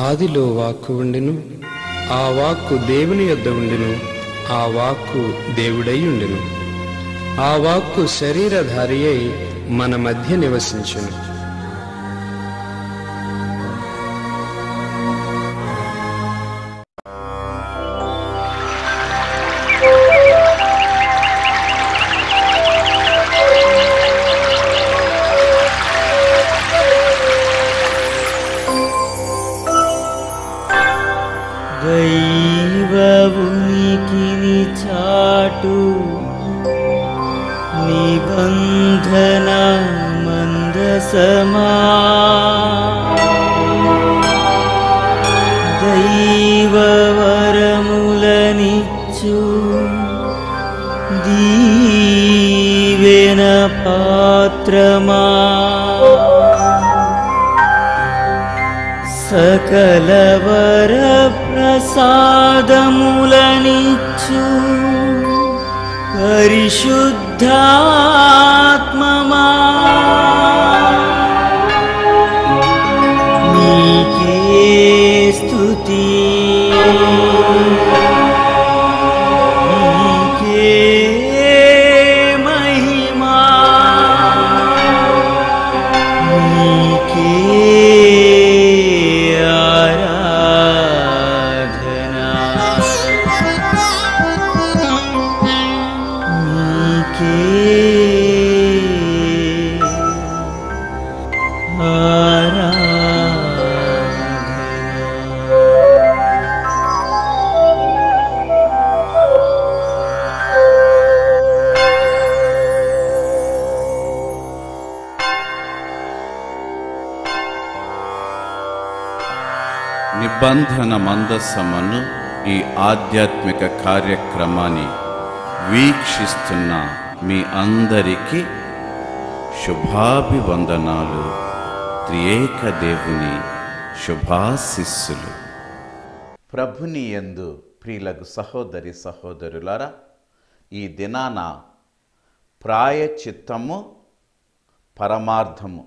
ఆదిలో వాక్కు ఉండెను, ఆ వాక్కు దేవుని యొద్ద ఉండెను, ఆ వాక్కు దేవుడై ఉండెను. ఆ వాక్కు శరీరధారి అయి మన మధ్య నివసించెను. దైవ ఉనికిని చాటు నిబంధన మందసమా, దైవ వరములనిచ్చు దీవెన పాత్రమా, సకల వర ప్రసాదములనిచ్చు పరిశుద్ధాత్మమా, నీకే స్తుతి, నీకే మహిమా, నీకే నిబంధన మందసమను ఈ ఆధ్యాత్మిక కార్యక్రమాన్ని వీక్షిస్తున్న మీ అందరికీ శుభాభివందనాలు. త్రియేక దేవుని శుభాశిస్సులు. ప్రభుని యందు ప్రియులకు సహోదరి సహోదరులారా, ఈ దినాన ప్రాయచిత్తము పరమార్థము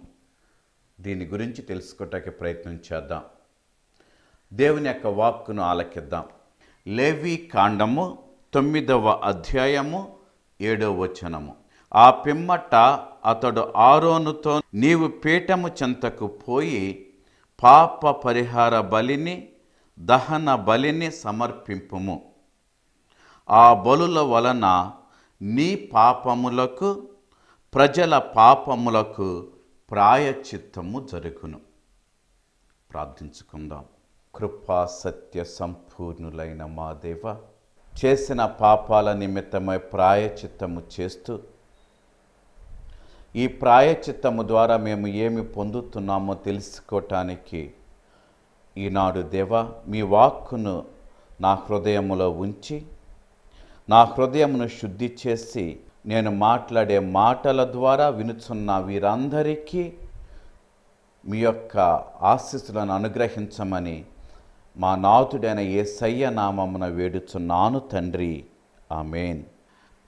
దీని గురించి తెలుసుకోవటానికి ప్రయత్నం చేద్దాం. దేవుని యొక్క వాక్కును ఆలకిద్దాం. లేవి కాండము 9వ అధ్యాయము 7వ వచనము. ఆ పిమ్మట అతడు ఆరోనుతో, నీవు పీఠము చెంతకు పోయి పాప పరిహార బలిని దహన బలిని సమర్పింపుము. ఆ బలుల వలన నీ పాపములకు ప్రజల పాపములకు ప్రాయచిత్తము జరుగును. ప్రార్థించుకుందాం. కృపా సత్య సంపూర్ణులైన మా దేవ, చేసిన పాపాల నిమిత్తమై ప్రాయచిత్తము చేస్తూ ఈ ప్రాయచిత్తము ద్వారా మేము ఏమి పొందుతున్నామో తెలుసుకోవటానికి ఈనాడు దేవా మీ వాక్కును నా హృదయములో ఉంచి నా హృదయమును శుద్ధి చేసి నేను మాట్లాడే మాటల ద్వారా వినుచున్న వీరందరికీ మీ యొక్క ఆశీస్సులను అనుగ్రహించమని మా నాథుడైన యేసయ్య నామమున వేడుచున్నాను తండ్రి, ఆమేన్.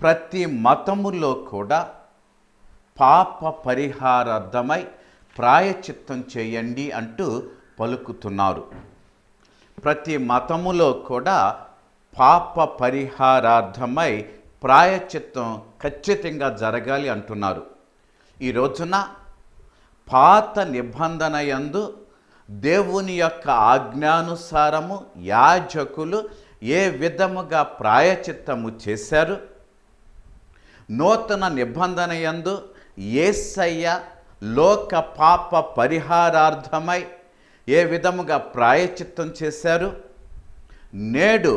ప్రతి మతములో కూడా పాప పరిహారార్థమై ప్రాయచిత్తం చేయండి అంటూ పలుకుతున్నారు. ప్రతి మతములో కూడా పాప పరిహారార్థమై ప్రాయచిత్తం ఖచ్చితంగా జరగాలి అంటున్నారు. ఈ రోజున పాత నిబంధన యందు దేవుని యొక్క ఆజ్ఞానుసారము యాజకులు ఏ విధముగా ప్రాయచిత్తము చేశారు, నూతన నిబంధన యందు యేసయ్య లోక పాప పరిహారార్థమై ఏ విధముగా ప్రాయచిత్తం చేశారు, నేడు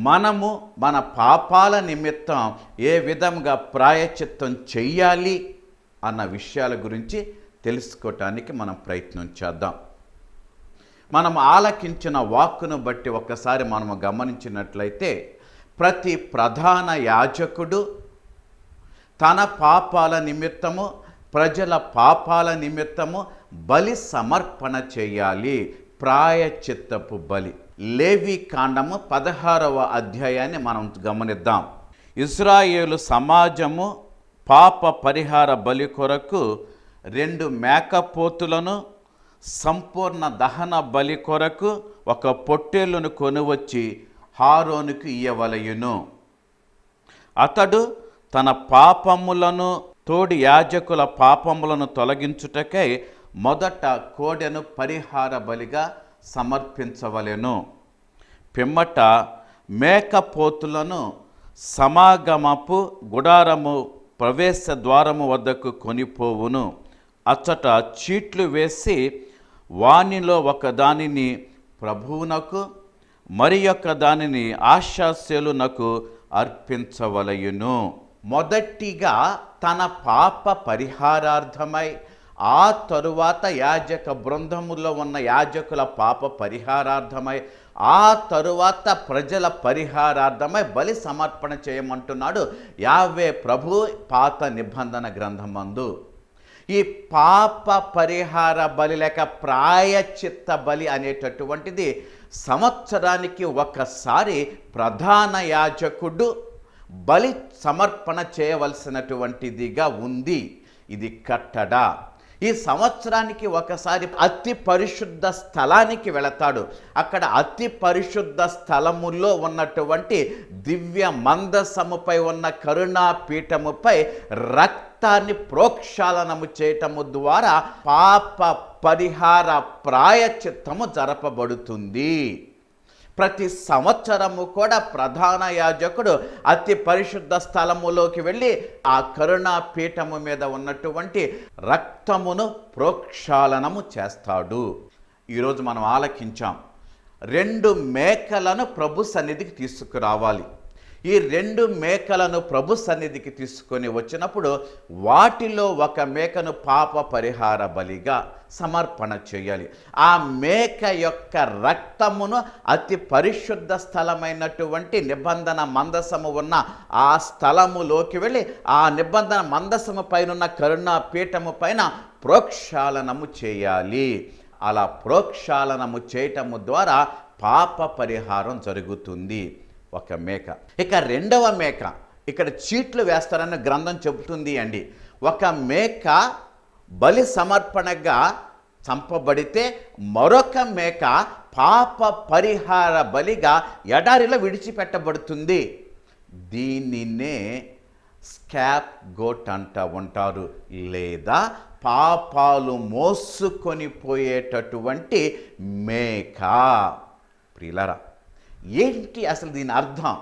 మనము మన పాపాల నిమిత్తం ఏ విధంగా ప్రాయచిత్తం చెయ్యాలి అన్న విషయాల గురించి తెలుసుకోవటానికి మనం ప్రయత్నం చేద్దాం. మనం ఆలకించిన వాక్కును బట్టి ఒక్కసారి మనము గమనించినట్లయితే ప్రతి ప్రధాన యాజకుడు తన పాపాల నిమిత్తము ప్రజల పాపాల నిమిత్తము బలి సమర్పణ చేయాలి. ప్రాయచిత్తపు బలి. లేవి కాండము 16వ అధ్యాయాన్ని మనం గమనిద్దాం. ఇశ్రాయేలు సమాజము పాప పరిహార బలి కొరకు 2 మేకపోతులను సంపూర్ణ దహన బలి కొరకు ఒక పొట్టేలును కొనువచ్చి హారోనుకు ఇయ్యవలయును. అతడు తన పాపములను తోడి యాజకుల పాపములను తొలగించుటకై మొదట కోడెను పరిహార బలిగా సమర్పించవలెను. పిమ్మట మేకపోతులను సమాగమపు గుడారము ప్రవేశ ద్వారము వద్దకు కొనిపోవును. అచ్చట చీట్లు వేసి వానిలో ఒక దానిని ప్రభువునకు మరి యొక్క దానిని ఆశాస్యులకు అర్పించవలయును. మొదటిగా తన పాప పరిహారార్థమై, ఆ తరువాత యాజక బృందములో ఉన్న యాజకుల పాప పరిహారార్థమై, ఆ తరువాత ప్రజల పరిహారార్థమై బలి సమర్పణ చేయమంటున్నాడు యావే ప్రభు పాత నిబంధన గ్రంథమందు. ఈ పాప పరిహార బలి లేక ప్రాయశ్చిత్త బలి అనేటటువంటిది సంవత్సరానికి ఒకసారి ప్రధాన యాజకుడు బలి సమర్పణ చేయవలసినటువంటిదిగా ఉంది. ఇది కట్టడ. ఈ సంవత్సరానికి ఒకసారి అతి పరిశుద్ధ స్థలానికి వెళతాడు. అక్కడ అతి పరిశుద్ధ స్థలములో ఉన్నటువంటి దివ్య మందసముపై ఉన్న కరుణాపీఠముపై రక్తాన్ని ప్రోక్షాళనము చేయటము ద్వారా పాప పరిహార ప్రాయశ్చిత్తము జరపబడుతుంది. ప్రతి సంవత్సరము కూడా ప్రధాన యాజకుడు అతి పరిశుద్ధ స్థలములోకి వెళ్ళి ఆ కరుణా పీఠము మీద ఉన్నటువంటి రక్తమును ప్రోక్షాళనము చేస్తాడు. ఈరోజు మనం ఆలకించాం, 2 మేకలను ప్రభు సన్నిధికి తీసుకురావాలి. ఈ 2 మేకలను ప్రభు సన్నిధికి తీసుకొని వచ్చినప్పుడు వాటిలో ఒక మేకను పాప పరిహార బలిగా సమర్పణ చేయాలి. ఆ మేక యొక్క రక్తమును అతి పరిశుద్ధ స్థలమైనటువంటి నిబంధన మందసము ఉన్న ఆ స్థలములోకి వెళ్ళి ఆ నిబంధన మందసము పైన కరుణా పీఠము పైన ప్రోక్షాళనము చేయాలి. అలా ప్రోక్షాళనము చేయటము ద్వారా పాప పరిహారం జరుగుతుంది. ఒక మేక. ఇక 2వ మేక, ఇక్కడ చీట్లు వేస్తారని గ్రంథం చెబుతుంది అండి. ఒక మేక బలి సమర్పణగా చంపబడితే మరొక మేక పాప పరిహార బలిగా ఎడారిలో విడిచిపెట్టబడుతుంది. దీనినే స్కాప్ గోట్ అంట ఉంటారు, లేదా పాపాలు మోసుకొని పోయేటటువంటి మేక. ప్రియులారా, ఏంటి అసలు దీని అర్థం?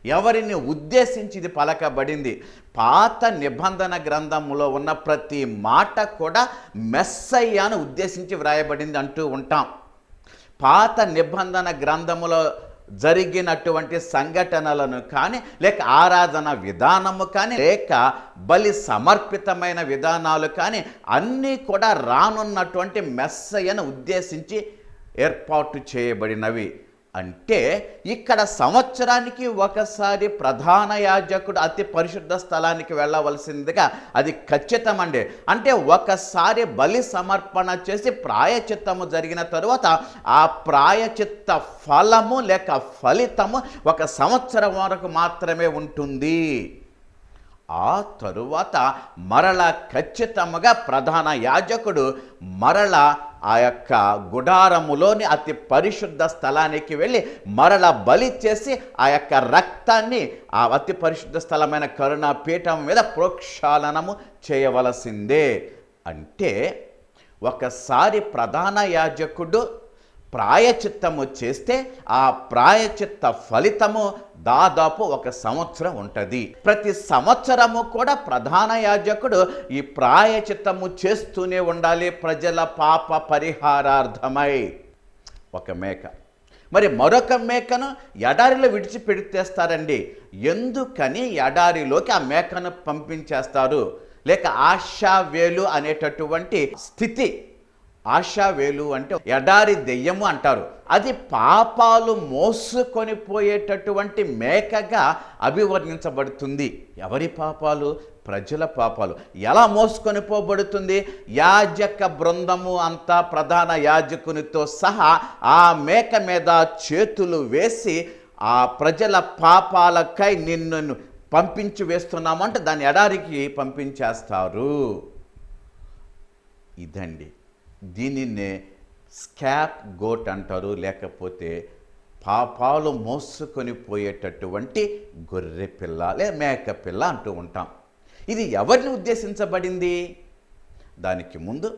ఎవరిని ఉద్దేశించి ఇది పలకబడింది? పాత నిబంధన గ్రంథంలో ఉన్న ప్రతి మాట కూడా మెస్సయ్యను ఉద్దేశించి వ్రాయబడింది అంటూ ఉంటాం. పాత నిబంధన గ్రంథములో జరిగినటువంటి సంఘటనలను కానీ, లేక ఆరాధన విధానము కానీ, లేక బలి సమర్పితమైన విధానాలు కానీ అన్నీ కూడా రానున్నటువంటి మెస్సయ్యను ఉద్దేశించి ఏర్పాటు చేయబడినవి. అంటే ఇక్కడ సంవత్సరానికి ఒకసారి ప్రధాన యాజకుడు అతి పరిశుద్ధ స్థలానికి వెళ్ళవలసిందిగా అది ఖచ్చితమండి. అంటే ఒకసారి బలి సమర్పణ చేసి ప్రాయచిత్తము జరిగిన తరువాత ఆ ప్రాయచిత్త ఫలము లేక ఫలితము 1 సంవత్సరం వరకు మాత్రమే ఉంటుంది. ఆ తరువాత మరల ఖచ్చితంగా ప్రధాన యాజకుడు మరల ఆ యొక్క గుడారములోని అతి పరిశుద్ధ స్థలానికి వెళ్ళి మరల బలి చేసి ఆ యొక్క రక్తాన్ని ఆ అతి పరిశుద్ధ స్థలమైన కరుణా పీఠం మీద ప్రోక్షాళనము చేయవలసిందే. అంటే ఒకసారి ప్రధాన యాజకుడు ప్రాయచిత్తము చేస్తే ఆ ప్రాయచిత్త ఫలితము దాదాపు 1 సంవత్సరం ఉంటుంది. ప్రతి సంవత్సరము కూడా ప్రధాన యాజకుడు ఈ ప్రాయచిత్తము చేస్తూనే ఉండాలి ప్రజల పాప పరిహారార్థమై. ఒక మేక. మరి మరొక మేకను ఎడారిలో విడిచిపెడితేస్తారండి. ఎందుకని ఎడారిలోకి ఆ మేకను పంపించేస్తారు? లేక ఆశావేలు అనేటటువంటి స్థితి. ఆశావేలు అంటే ఎడారి దెయ్యము అంటారు. అది పాపాలు మోసుకొని పోయేటటువంటి మేకగా అభివర్ణించబడుతుంది. ఎవరి పాపాలు? ప్రజల పాపాలు. ఎలా మోసుకొని పోబడుతుంది? యాజక బృందము అంతా ప్రధాన యాజకునితో సహా ఆ మేక మీద చేతులు వేసి ఆ ప్రజల పాపాలకై నిన్ను పంపించి వేస్తున్నామంటే దాన్ని ఎడారికి పంపించేస్తారు. ఇదండి. దీనినే స్కాప్ గోట్ అంటారు, లేకపోతే పాపాలు మోసుకొని పోయేటటువంటి గొర్రె పిల్ల లేదా మేక పిల్ల అంటూ ఉంటాం. ఇది ఎవరిని ఉద్దేశించబడింది? దానికి ముందు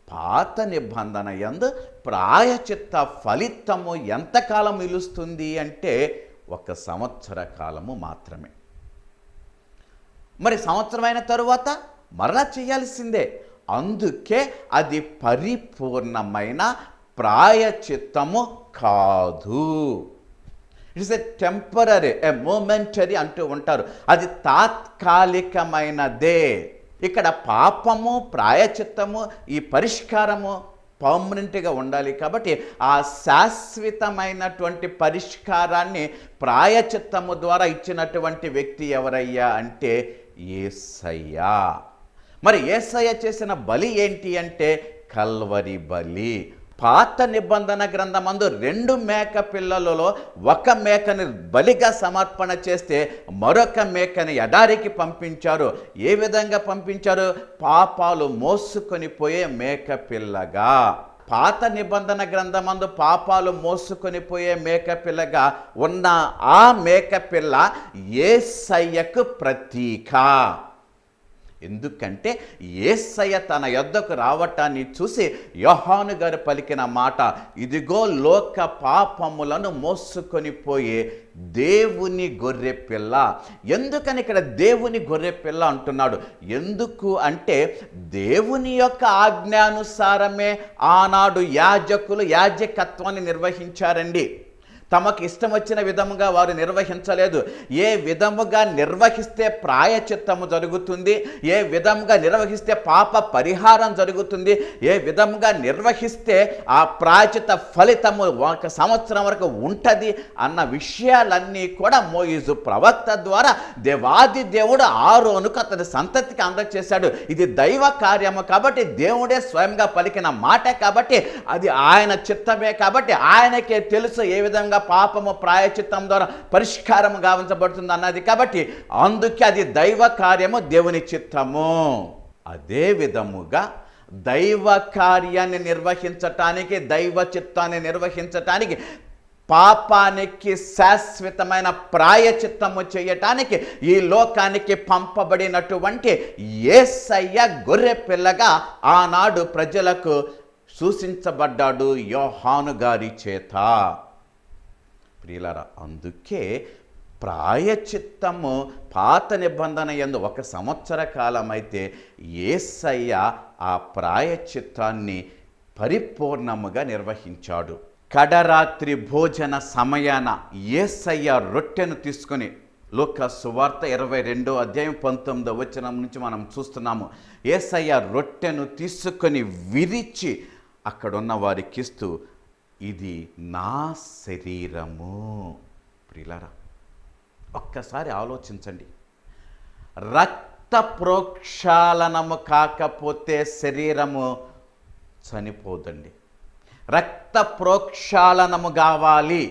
పాత నిబంధన యందు ప్రాయచిత్త ఫలితము ఎంతకాలం నిలుస్తుంది అంటే 1 సంవత్సర కాలము మాత్రమే. మరి సంవత్సరమైన తరువాత మరలా చేయాల్సిందే. అందుకే అది పరిపూర్ణమైన ప్రాయచిత్తము కాదు. ఇట్స్ ఎ టెంపరరీ, ఎ మోమెంటరీ అంటూ ఉంటారు. అది తాత్కాలికమైనదే. ఇక్కడ పాపము, ప్రాయచిత్తము, ఈ పరిష్కారము పర్మనెంట్గా ఉండాలి. కాబట్టి ఆ శాశ్వతమైనటువంటి పరిష్కారాన్ని ప్రాయచిత్తము ద్వారా ఇచ్చినటువంటి వ్యక్తి ఎవరయ్యా అంటే యేసయ్య. మరి యేసయ్య చేసిన బలి ఏంటి అంటే కల్వరి బలి. పాత నిబంధన గ్రంథమందు 2 మేక పిల్లలలో 1 మేకని బలిగా సమర్పణ చేస్తే మరొక మేకని ఎడారికి పంపించారు. ఏ విధంగా పంపించారు? పాపాలు మోసుకొని పోయే మేక పిల్లగా. పాత నిబంధన గ్రంథమందు పాపాలు మోసుకొని పోయే మేక పిల్లగా ఉన్న ఆ మేక పిల్ల యేసయ్యకు ప్రతీక. ఎందుకంటే యేసయ్య తన యొద్దకు రావటాన్ని చూసి యోహాను గారు పలికిన మాట, ఇదిగో లోక పాపములను మోసుకొని పోయే దేవుని గొర్రె పిల్ల. ఎందుకని ఇక్కడ దేవుని గొర్రె పిల్ల అంటున్నాడు? ఎందుకు అంటే దేవుని యొక్క ఆజ్ఞానుసారమే ఆనాడు యాజకులు యాజకత్వాన్ని నిర్వహించారండి. తమకు ఇష్టం వచ్చిన విధముగా వారు నిర్వహించలేదు. ఏ విధముగా నిర్వహిస్తే ప్రాయచిత్తము జరుగుతుంది, ఏ విధముగా నిర్వహిస్తే పాప పరిహారం జరుగుతుంది, ఏ విధముగా నిర్వహిస్తే ఆ ప్రాయచిత్త ఫలితము 1 సంవత్సరం వరకు ఉంటుంది అన్న విషయాలన్నీ కూడా మోయిజు ప్రవక్త ద్వారా దేవాది దేవుడు ఆరోనుకు అతని సంతతికి అందజేశాడు. ఇది దైవ కార్యము కాబట్టి, దేవుడే స్వయంగా పలికిన మాట కాబట్టి, అది ఆయన చిత్తమే కాబట్టి ఆయనకే తెలుసు ఏ విధంగా పాపము ప్రాయచిత్తం ద్వారా పరిష్కారం గావించబడుతుంది అన్నది. కాబట్టి అందుకే అది దైవ కార్యము, దేవుని చిత్తము. అదే విధముగా దైవ కార్యాన్ని నిర్వహించటానికి, దైవ చిత్తాన్ని నిర్వహించటానికి, పాపానికి శాశ్వతమైన ప్రాయచిత్తము చేయటానికి ఈ లోకానికి పంపబడినటువంటి యేసయ్య గొర్రె పిల్లగా ఆనాడు ప్రజలకు సూచించబడ్డాడు యోహాను గారి చేత. ప్రియులారా, అందుకే ప్రాయచిత్తము పాత నిబంధన యందు 1 సంవత్సర కాలం అయితే యేసయ్య ఆ ప్రాయచిత్తాన్ని పరిపూర్ణముగా నిర్వహించాడు. కడరాత్రి భోజన సమయాన యేసయ్య రొట్టెను తీసుకొని, లూకా సువార్త 22వ అధ్యాయం 19వ వచనం నుంచి మనం చూస్తున్నాము. యేసయ్య రొట్టెను తీసుకొని విరిచి అక్కడున్న వారికి ఇస్తూ, ఇది నా శరీరము. ప్రియులారా, ఒక్కసారి ఆలోచించండి. రక్త ప్రోక్షాళనము కాకపోతే శరీరము చనిపోదండి. రక్త ప్రోక్షాళనము కావాలి.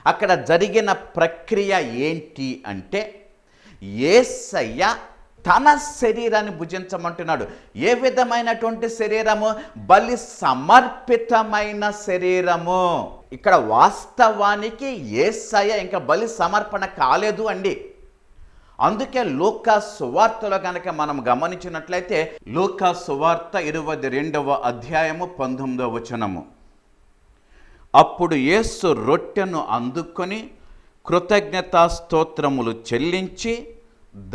అక్కడ జరిగిన ప్రక్రియ ఏంటి అంటే యేసయ్య తన శరీరాన్ని భుజించమంటున్నాడు. ఏ విధమైనటువంటి శరీరము? బలి సమర్పితమైన శరీరము. ఇక్కడ వాస్తవానికి యేసయ్య ఇంకా బలి సమర్పణ కాలేదు అండి. అందుకే లూకా సువార్తలో కనుక మనం గమనించినట్లయితే లూకా సువార్త 22వ అధ్యాయము 19వ వచనము, అప్పుడు యేసు రొట్టెను అందుకొని కృతజ్ఞతా స్తోత్రములు చెల్లించి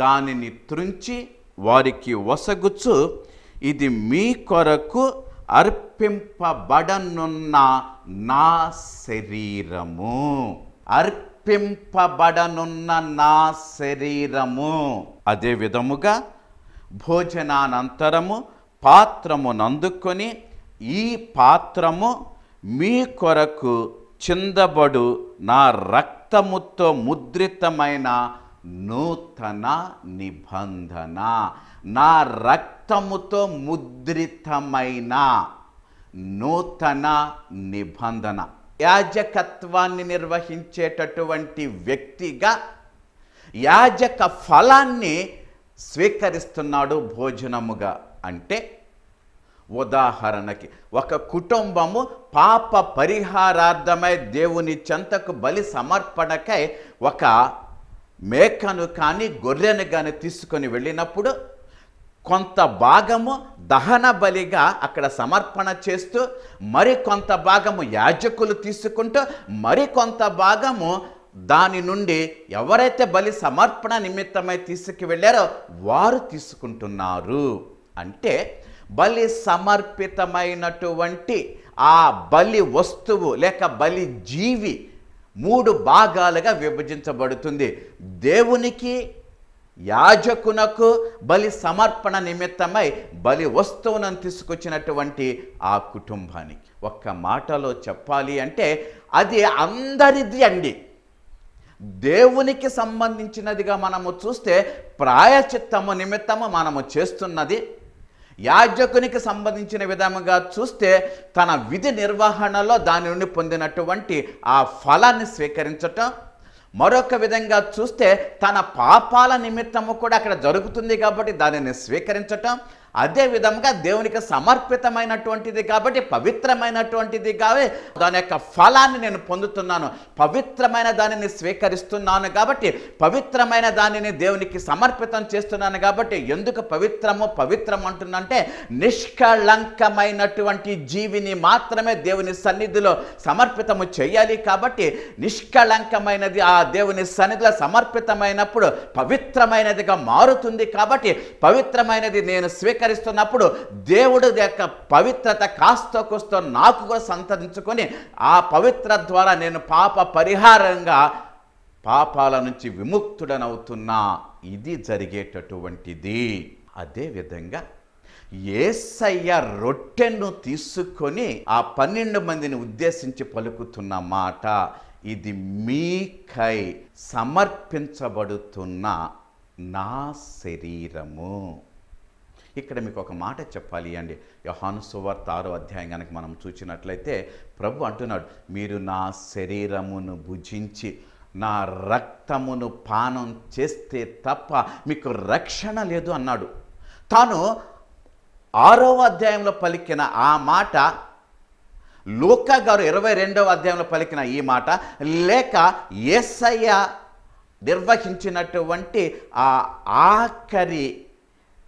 దానిని త్రుంచి వారికి వసగుచ్చు, ఇది మీ కొరకు అర్పింపబడనున్న నా శరీరము. అర్పింపబడనున్న నా శరీరము. అదే విధముగా భోజనానంతరము పాత్రమునందుకొని, ఈ పాత్రము మీ కొరకు చిందబడు నా రక్తముతో ముద్రితమైన నూతన నిబంధన. నా రక్తముతో ముద్రితమైన నూతన నిబంధన. యాజకత్వాన్ని నిర్వహించేటటువంటి వ్యక్తిగా యాజక ఫలాన్ని స్వీకరిస్తున్నాడు భోజనముగా. అంటే ఉదాహరణకి ఒక కుటుంబము పాప పరిహారార్థమై దేవుని చెంతకు బలి సమర్పణకై ఒక మేకను కానీ గొర్రెను కానీ తీసుకొని వెళ్ళినప్పుడు కొంత భాగము దహన బలిగా అక్కడ సమర్పణ చేస్తూ మరికొంత భాగము యాజకులు తీసుకుంటూ మరికొంత భాగము దాని నుండి ఎవరైతే బలి సమర్పణ నిమిత్తమై తీసుకువెళ్ళారో వారు తీసుకుంటున్నారు. అంటే బలి సమర్పితమైనటువంటి ఆ బలి వస్తువు లేక బలి జీవి 3 భాగాలుగా విభజించబడుతుంది. దేవునికి, యాజకునకు బలి సమర్పణ నిమిత్తమై బలి వస్తువును తీసుకొచ్చినటువంటి ఆ కుటుంబానికి. ఒక్క మాటలో చెప్పాలి అంటే అది అందరిది అండి. దేవునికి సంబంధించినదిగా మనము చూస్తే ప్రాయశ్చిత్తము నిమిత్తము మనము చేస్తున్నది, యాజకునికి సంబంధించిన విధముగా చూస్తే తన విధి నిర్వహణలో దాని నుండి పొందినటువంటి ఆ ఫలాన్ని స్వీకరించటం, మరొక విధంగా చూస్తే తన పాపాల నిమిత్తము కూడా అక్కడ జరుగుతుంది కాబట్టి దానిని స్వీకరించటం, అదే విధంగా దేవునికి సమర్పితమైనటువంటిది కాబట్టి పవిత్రమైనటువంటిది కాబట్టి దాని యొక్క ఫలాన్ని నేను పొందుతున్నాను, పవిత్రమైన దానిని స్వీకరిస్తున్నాను కాబట్టి పవిత్రమైన దానిని దేవునికి సమర్పితం చేస్తున్నాను కాబట్టి. ఎందుకు పవిత్రం అంటున్నంటే నిష్కళంకమైనటువంటి జీవిని మాత్రమే దేవుని సన్నిధిలో సమర్పితము చేయాలి కాబట్టి నిష్కళంకమైనది ఆ దేవుని సన్నిధిలో సమర్పితమైనప్పుడు పవిత్రమైనదిగా మారుతుంది కాబట్టి పవిత్రమైనది నేను స్వీకరిస్తున్నప్పుడు దేవుడు యొక్క పవిత్రత కాస్తో కోస్తో నాకు కూడా సంతరించుకొని ఆ పవిత్ర ద్వారా నేను పాప పరిహారంగా పాపాల నుంచి విముక్తుడనవుతున్నా. ఇది జరిగేటటువంటిది. అదేవిధంగా యేసయ్య రొట్టెను తీసుకొని ఆ 12 మందిని ఉద్దేశించి పలుకుతున్న మాట, ఇది మీకై సమర్పించబడుతున్న నా శరీరము. ఇక్కడ మీకు ఒక మాట చెప్పాలి అండి. యోహాను సువార్త 6వ అధ్యాయం కనుక మనం చూసినట్లయితే ప్రభు అంటున్నాడు, మీరు నా శరీరమును భుజించి నా రక్తమును పానం చేస్తే తప్ప మీకు రక్షణ లేదు అన్నాడు. తాను 6వ అధ్యాయంలో పలికిన ఆ మాట, లూకా గారు 22వ అధ్యాయంలో పలికిన ఈ మాట, లేక యేసయ్య నిర్వహించినటువంటి ఆ ఆఖరి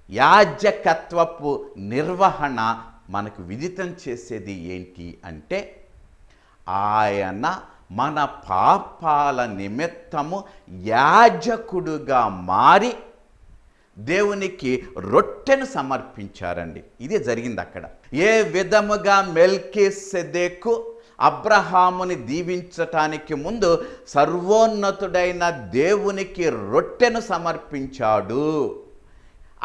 యాజకత్వపు నిర్వహణ మనకు విదితం చేసేది ఏంటి అంటే ఆయన మన పాపాల నిమిత్తము యాజకుడుగా మారి దేవునికి రొట్టెను సమర్పించారండి. ఇది జరిగింది అక్కడ. ఏ విధముగా మెల్కీసెదెకు అబ్రహాముని దీవించటానికి ముందు సర్వోన్నతుడైన దేవునికి రొట్టెను సమర్పించాడు.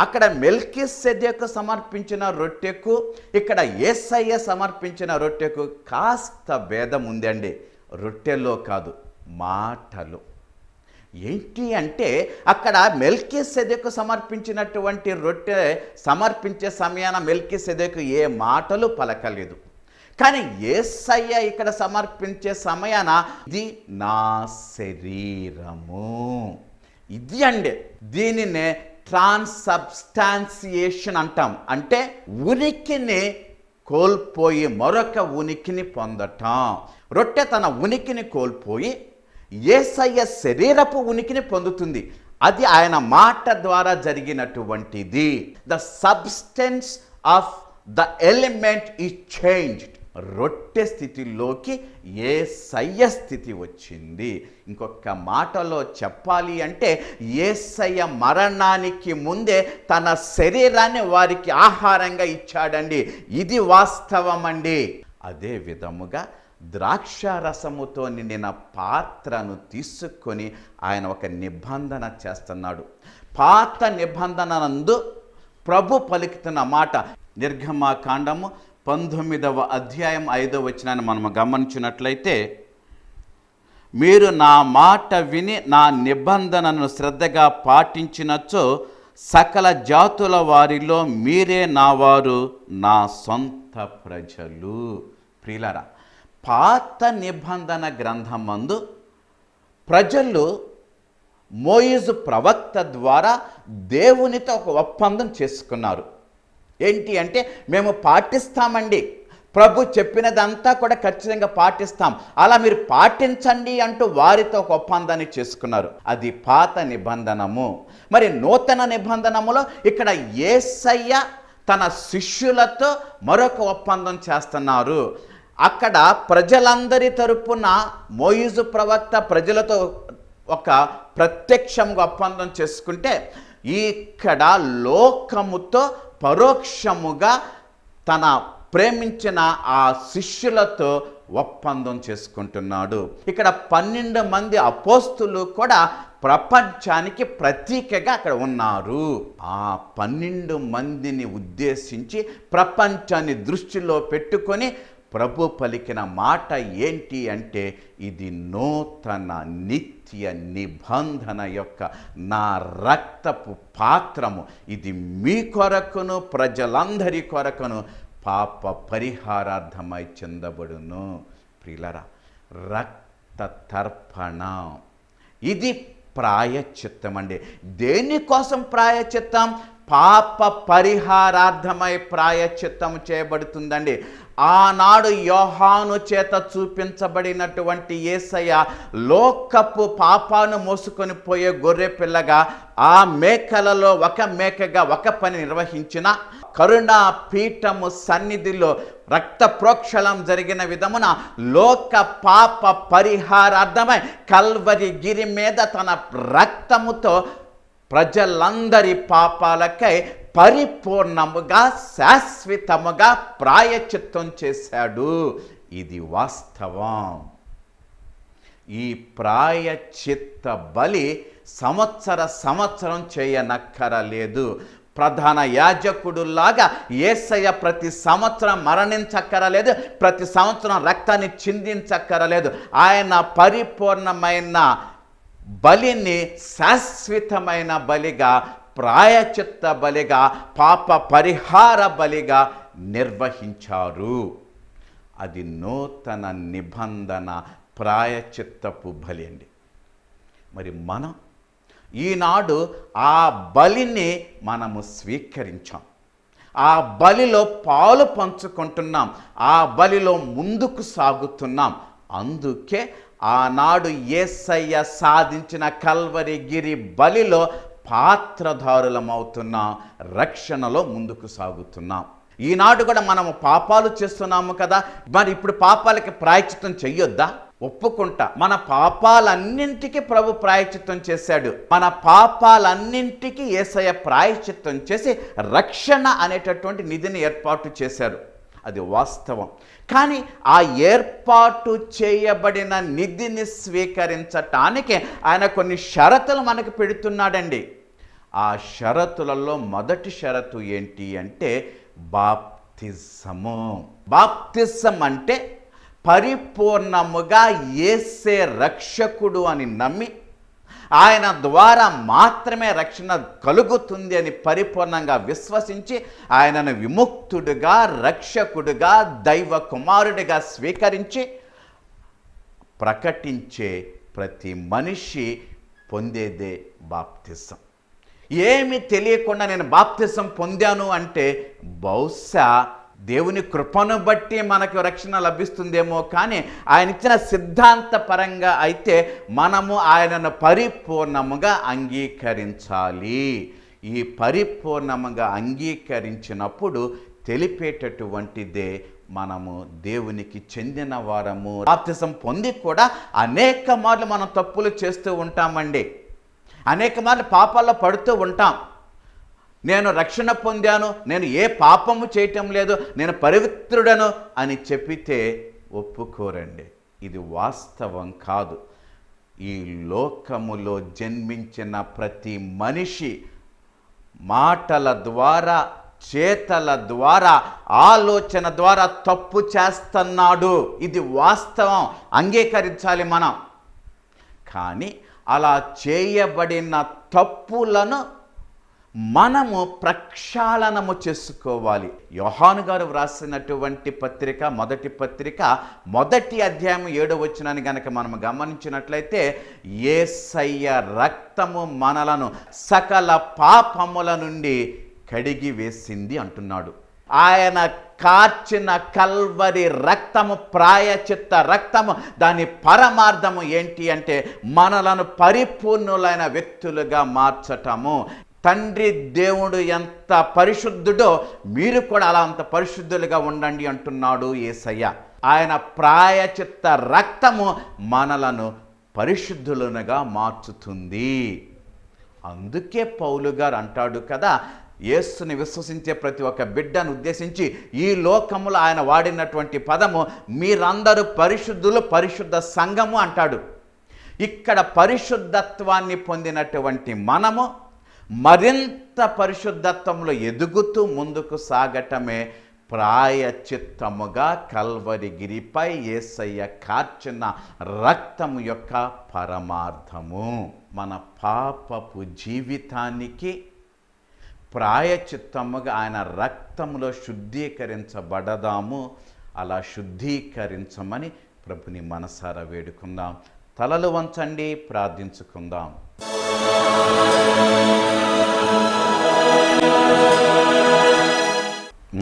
అక్కడ మెల్కీసెదెకు సమర్పించిన రొట్టెకు ఇక్కడ యేసయ్య సమర్పించిన రొట్టెకు కాస్త భేదం ఉందండి. రొట్టెలో కాదు, మాటలు. ఏంటి అంటే అక్కడ మెల్కీసెదెకు సమర్పించినటువంటి రొట్టె సమర్పించే సమయాన మెల్కీసెదెకు ఏ మాటలు పలకలేదు. కానీ యేసయ్య ఇక్కడ సమర్పించే సమయాన ఇది నా శరీరము, ఇది అండి. దీనినే ట్రాన్సబ్స్టాన్సియేషన్ అంటాం. అంటే ఉనికిని కోల్పోయి మరొక ఉనికిని పొందటం. రొట్టె తన ఉనికిని కోల్పోయి యేసయ్య శరీరపు ఉనికిని పొందుతుంది. అది ఆయన మాట ద్వారా జరిగినటువంటిది. The substance of the element is changed. రొట్టె స్థితిలోకి యేసయ్య స్థితి వచ్చింది. ఇంకొక మాటలో చెప్పాలి అంటే యేసయ్య మరణానికి ముందే తన శరీరాన్ని వారికి ఆహారంగా ఇచ్చాడండి. ఇది వాస్తవం అండి. అదే విధముగా ద్రాక్షారసముతో నిండిన పాత్రను తీసుకొని ఆయన ఒక నిబంధన చేస్తున్నాడు. పాత నిబంధన నందు ప్రభు పలుకుతున్న మాట నిర్గమకాండము 19వ అధ్యాయం 5వ వచనాన్ని మనం గమనించినట్లయితే, మీరు నా మాట విని నా నిబంధనను శ్రద్ధగా పాటించినచో సకల జాతుల వారిలో మీరే నా వారు, నా సొంత ప్రజలు. ప్రియులారా, పాత నిబంధన గ్రంథమందు ప్రజలు మోయిజు ప్రవక్త ద్వారా దేవునితో ఒక ఒప్పందం చేసుకున్నారు. ఏంటి అంటే మేము పాటిస్తామండి, ప్రభు చెప్పినదంతా కూడా ఖచ్చితంగా పాటిస్తాం, అలా మీరు పాటించండి అంటూ వారితో ఒక ఒప్పందాన్ని చేసుకున్నారు. అది పాత నిబంధనము. మరి నూతన నిబంధనములో ఇక్కడ యేసయ్య తన శిష్యులతో మరొక ఒప్పందం చేస్తున్నారు. అక్కడ ప్రజలందరి తరపున మోయిజు ప్రవక్త ప్రజలతో ఒక ప్రత్యక్షంగా ఒప్పందం చేసుకుంటే, ఇక్కడ లోకముతో పరోక్షముగా తన ప్రేమించిన ఆ శిష్యులతో ఒప్పందం చేసుకుంటున్నాడు. ఇక్కడ 12 మంది అపోస్తులు కూడా ప్రపంచానికి ప్రతీకగా అక్కడ ఉన్నారు. ఆ 12 మందిని ఉద్దేశించి ప్రపంచాన్ని దృష్టిలో పెట్టుకొని ప్రభు పలికిన మాట ఏంటి అంటే, ఇది నూతన నిత్య నిబంధన యొక్క నా రక్తపు పాత్రము, ఇది మీ కొరకును ప్రజలందరి కొరకును పాప పరిహారార్థమై చెందబడును. ప్రియులారా, రక్త తర్పణ ఇది ప్రాయశ్చిత్తం అండి. దేనికోసం ప్రాయశ్చిత్తం? పాప పరిహారార్థమై ప్రాయశ్చిత్తం చేయబడుతుందండి. ఆనాడు యోహాను చేత చూపించబడినటువంటి యేసయ్య లోకపు పాపాను మోసుకొని పోయే గొర్రె పిల్లగా ఆ మేకలలో ఒక మేకగా ఒక పని నిర్వహించిన, కరుణా పీఠము సన్నిధిలో రక్త ప్రోక్షణం జరిగిన విధమున లోక పాప పరిహారార్థమై కల్వరి గిరి మీద తన రక్తముతో ప్రజలందరి పాపాలకై పరిపూర్ణముగా శాశ్వతముగా ప్రాయశ్చిత్తం చేశాడు. ఇది వాస్తవం. ఈ ప్రాయశ్చిత్త బలి సంవత్సరం చేయనక్కరలేదు. ప్రధాన యాజకుడులాగా యేసయ్య ప్రతి సంవత్సరం మరణించక్కరలేదు, ప్రతి సంవత్సరం రక్తాన్ని చిందించక్కరలేదు. ఆయన పరిపూర్ణమైన బలిని శాశ్వతమైన బలిగా, ప్రాయశ్చిత్త బలిగా, పాప పరిహార బలిగా నిర్వహించారు. అది నూతన నిబంధన ప్రాయశ్చిత్తపు బలి అండి. మరి మనం ఈనాడు ఆ బలిని మనము స్వీకరించాం, ఆ బలిలో పాలు పంచుకుంటున్నాం, ఆ బలిలో ముందుకు సాగుతున్నాం. అందుకే ఆనాడు యేసయ్య సాధించిన కల్వరి గిరి బలిలో పాత్రధారులమవుతున్నాం, రక్షణలో ముందుకు సాగుతున్నాం. ఈనాడు కూడా మనము పాపాలు చేస్తున్నాము కదా, మరి ఇప్పుడు పాపాలకి ప్రాయశ్చిత్తం చెయ్యొద్దా? ఒప్పుకుంటా. మన పాపాలన్నింటికి ప్రభు ప్రాయశ్చిత్తం చేశాడు. మన పాపాలన్నింటికి యేసయ్య ప్రాయశ్చిత్తం చేసి రక్షణ అనేటటువంటి నిధిని ఏర్పాటు చేశారు. అది వాస్తవం. కానీ ఆ ఏర్పాటు చేయబడిన నిధిని స్వీకరించటానికి ఆయన కొన్ని షరతులు మనకు పెడుతున్నాడండి. ఆ షరతులలో మొదటి షరతు ఏంటి అంటే బాప్తిజము. బాప్తిజం అంటే పరిపూర్ణముగా యేసే రక్షకుడు అని నమ్మి ఆయన ద్వారా మాత్రమే రక్షణ కలుగుతుంది అని పరిపూర్ణంగా విశ్వసించి ఆయనను విముక్తుడుగా, రక్షకుడుగా, దైవ కుమారుడిగా స్వీకరించి ప్రకటించే ప్రతి మనిషి పొందేదే బాప్తిజం. ఏమి తెలియకుండా నేను బాప్తిజం పొందాను అంటే బహుశా దేవుని కృపను బట్టి మనకు రక్షణ లభిస్తుందేమో, కానీ ఆయన ఇచ్చిన సిద్ధాంత పరంగా అయితే మనము ఆయనను పరిపూర్ణముగా అంగీకరించాలి. ఈ పరిపూర్ణముగా అంగీకరించినప్పుడు తెలిపేటటువంటిదే మనము దేవునికి చెందిన వారము. బాప్తిజం పొంది కూడా అనేక మార్లు మనం తప్పులు చేస్తూ ఉంటామండి, అనేక మార్లు పాపాల్లో పడుతూ ఉంటాం. నేను రక్షణ పొందాను, నేను ఏ పాపము చేయటం లేదు, నేను పవిత్రుడను అని చెప్పితే ఒప్పుకోరండి. ఇది వాస్తవం కాదు. ఈ లోకములో జన్మించిన ప్రతి మనిషి మాటల ద్వారా, చేతల ద్వారా, ఆలోచన ద్వారా తప్పు చేస్తున్నాడు. ఇది వాస్తవం, అంగీకరించాలి మనం. కానీ అలా చేయబడిన తప్పులను మనము ప్రక్షాళనము చేసుకోవాలి. యోహాను గారు వ్రాసినటువంటి పత్రిక, మొదటి పత్రిక, మొదటి అధ్యాయం 7వ వచనాన్ని గనక మనం గమనించినట్లయితే, యేసయ్య రక్తము మనలను సకల పాపముల నుండి కడిగి వేసింది అంటున్నాడు. ఆయన కార్చిన కల్వరి రక్తము, ప్రాయచిత్త రక్తము, దాని పరమార్థము ఏంటి అంటే మనలను పరిపూర్ణులైన వ్యక్తులుగా మార్చటము. తండ్రి దేవుడు ఎంత పరిశుద్ధుడో మీరు కూడా అలా అంత పరిశుద్ధులుగా ఉండండి అంటున్నాడు యేసయ్య. ఆయన ప్రాయచిత్త రక్తము మనలను పరిశుద్ధులుగా మార్చుతుంది. అందుకే పౌలు గారు అంటాడు కదా, యేసుని విశ్వసించే ప్రతి ఒక్క బిడ్డను ఉద్దేశించి ఈ లోకములో ఆయన వాడినటువంటి పదము మీరందరూ పరిశుద్ధులు, పరిశుద్ధ సంఘము అంటాడు. ఇక్కడ పరిశుద్ధత్వాన్ని పొందినటువంటి మనము మరింత పరిశుద్ధత్వంలో ఎదుగుతూ ముందుకు సాగటమే ప్రాయచిత్తముగా కల్వరిగిరిపై యేసయ్య కార్చిన రక్తము యొక్క పరమార్థము. మన పాపపు జీవితానికి ప్రాయచిత్తముగా ఆయన రక్తములో శుద్ధీకరించబడదాము. అలా శుద్ధీకరించమని ప్రభుని మనసారా వేడుకుందాం. తలలు వంచండి, ప్రార్థించుకుందాం.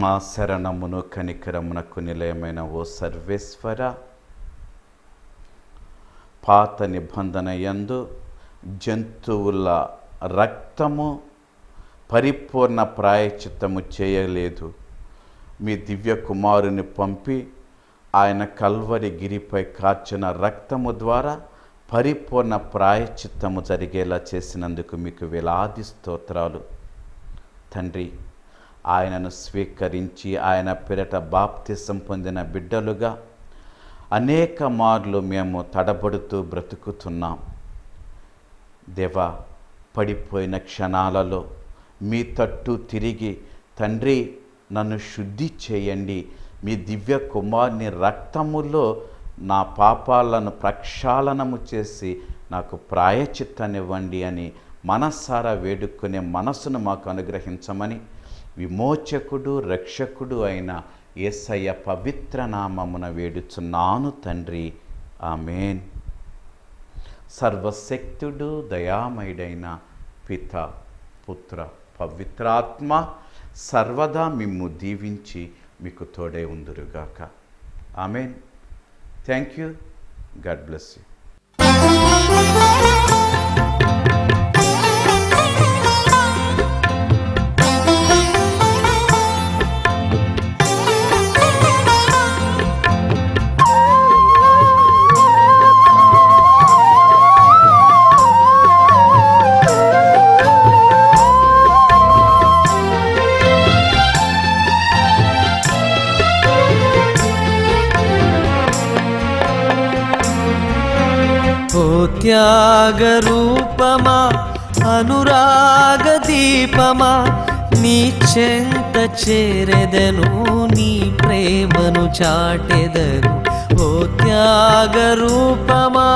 మా శరణమును కనికరమునకు నిలయమైన ఓ సర్వేశ్వర, పాత నిబంధన యందు జంతువుల రక్తము పరిపూర్ణ ప్రాయచిత్తము చేయలేదు. మీ దివ్య కుమారుని పంపి ఆయన కల్వరి గిరిపై కార్చిన రక్తము ద్వారా పరిపూర్ణ ప్రాయచిత్తము జరిగేలా చేసినందుకు మీకు వేలాది స్తోత్రాలు తండ్రి. ఆయనను స్వీకరించి ఆయన పేరట బాప్తిసం పొందిన బిడ్డలుగా అనేక మార్లు మేము తడబడుతూ బ్రతుకుతున్నాం. దేవా, పడిపోయిన క్షణాలలో మీ తట్టు తిరిగి తండ్రి నన్ను శుద్ధి చేయండి, మీ దివ్య కుమారుని రక్తములో నా పాపాలను ప్రక్షాళనము చేసి నాకు ప్రాయచిత్తనివ్వండి అని మనసారా వేడుకునే మనసును మాకు అనుగ్రహించమని విమోచకుడు రక్షకుడు అయిన యేసయ్య పవిత్ర నామమున వేడుచున్నాను తండ్రి. ఆమేన్. సర్వశక్తుడు దయామయుడైన పిత, పుత్ర, పవిత్రాత్మ సర్వదా మిమ్ము దీవించి మీకు తోడే ఉందురుగాక. Amen. Thank you. God bless you. త్యాగరూపమా, అనురాగ దీపమా, నీ చెంత చేరెదను, నీ ప్రేమను చాటెదను. ఓ త్యాగరూపమా,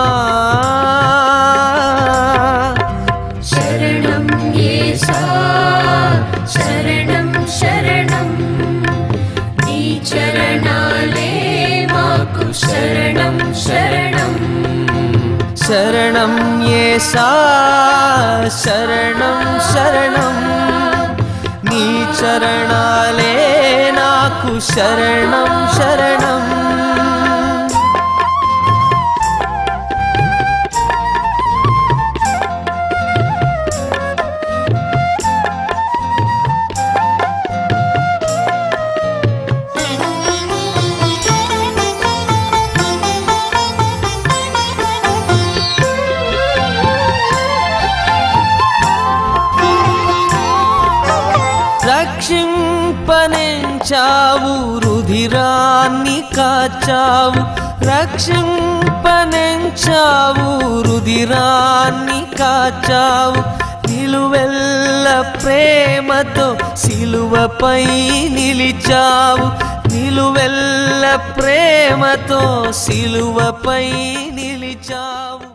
శరణం యేసా, శరణం శరణం, నీ చరణాలే మాకు శరణం శరణం. శరణం యేసా, శరణం శరణం, నీ చరణాలే నాకు శరణం శరణం. రక్షింపనెంచావు, రుధిరాన్ని కాచావు, రక్షింపనెంచావు, రుధిరాన్ని కాచావు. నిలువెల్ల ప్రేమతో సిలువపై నిలిచావు, నిలువెల్ల ప్రేమతో సిలువపై నిలిచావు.